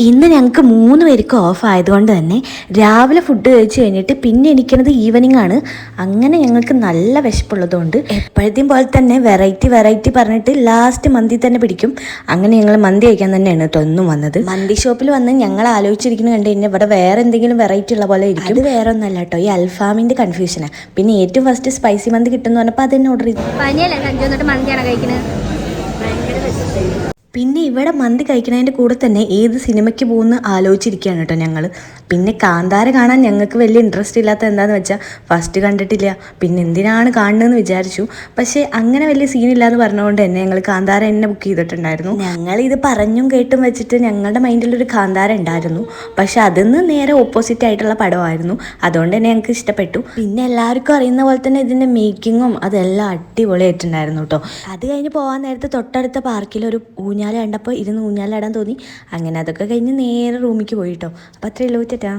ഇന്ന് ഞങ്ങൾക്ക് 3 പേർക്ക് ഓഫ് ആയതുകൊണ്ട് തന്നെ രാവിലെ ഫുഡ് കഴിച്ച് കഴിഞ്ഞിട്ട് പിന്നെ എണീക്കണത് ഈവനിങ് ആണ്. അങ്ങനെ ഞങ്ങൾക്ക് നല്ല വിശപ്പുള്ളതുകൊണ്ട് എപ്പോഴത്തെയും പോലെ തന്നെ വെറൈറ്റി പറഞ്ഞിട്ട് ലാസ്റ്റ് മന്തി തന്നെ പിടിക്കും. അങ്ങനെ ഞങ്ങൾ മന്തി കഴിക്കാൻ തന്നെയാണ് കേട്ടോ ഒന്നും വന്നത്. മന്തി ഷോപ്പിൽ വന്ന് ഞങ്ങൾ ആലോചിച്ചിരിക്കുന്നത് കണ്ട് കഴിഞ്ഞാൽ ഇവിടെ വേറെ എന്തെങ്കിലും വെറൈറ്റി ഉള്ള പോലെ ഇരിക്കും. അത് വേറെ ഒന്നല്ല കേട്ടോ, ഈ അൽഫാമിൻ്റെ കൺഫ്യൂഷനാണ്. പിന്നെ ഏറ്റവും ഫസ്റ്റ് സ്പൈസി മന്തി കിട്ടുമെന്ന് പറഞ്ഞപ്പോൾ അത് തന്നെ ഓർഡർ ചെയ്തു. മന്തിയാണ് കഴിക്കുന്നത്. പിന്നെ ഇവിടെ മന്തി കഴിക്കണതിൻ്റെ കൂടെ തന്നെ ഏത് സിനിമയ്ക്ക് പോകുമെന്ന് ആലോചിച്ചിരിക്കുകയാണ് കേട്ടോ ഞങ്ങൾ. പിന്നെ കാന്താര കാണാൻ ഞങ്ങൾക്ക് വലിയ ഇൻട്രസ്റ്റ് ഇല്ലാത്ത എന്താണെന്ന് വെച്ചാൽ ഫസ്റ്റ് കണ്ടിട്ടില്ല, പിന്നെ എന്തിനാണ് കാണുന്നതെന്ന് വിചാരിച്ചു. പക്ഷേ അങ്ങനെ വലിയ സീനില്ലാന്ന് പറഞ്ഞുകൊണ്ട് തന്നെ ഞങ്ങൾ കാന്താര തന്നെ ബുക്ക് ചെയ്തിട്ടുണ്ടായിരുന്നു. ഞങ്ങളിത് പറഞ്ഞും കേട്ടും വെച്ചിട്ട് ഞങ്ങളുടെ മൈൻഡിലൊരു കാന്താര ഉണ്ടായിരുന്നു. പക്ഷെ അതിന്ന് നേരെ ഓപ്പോസിറ്റ് ആയിട്ടുള്ള പടമായിരുന്നു. അതുകൊണ്ട് തന്നെ ഞങ്ങൾക്ക് ഇഷ്ടപ്പെട്ടു. പിന്നെ എല്ലാവർക്കും അറിയുന്ന പോലെ തന്നെ ഇതിൻ്റെ മേക്കിങ്ങും അതെല്ലാം അടിപൊളിയായിട്ടുണ്ടായിരുന്നു കേട്ടോ. അത് കഴിഞ്ഞ് പോകാൻ നേരത്തെ തൊട്ടടുത്ത പാർക്കിൽ ഒരു ഊഞ്ഞാൽ കണ്ടപ്പോൾ ഇരുന്ന് ഊഞ്ഞാലാടാൻ തോന്നി. അങ്ങനെ അതൊക്കെ കഴിഞ്ഞ് നേരെ റൂമിലേക്ക് പോയി കേട്ടോ. അപ്പോൾ അത്രയേ ഉള്ളൂ. ചേട്ടാ.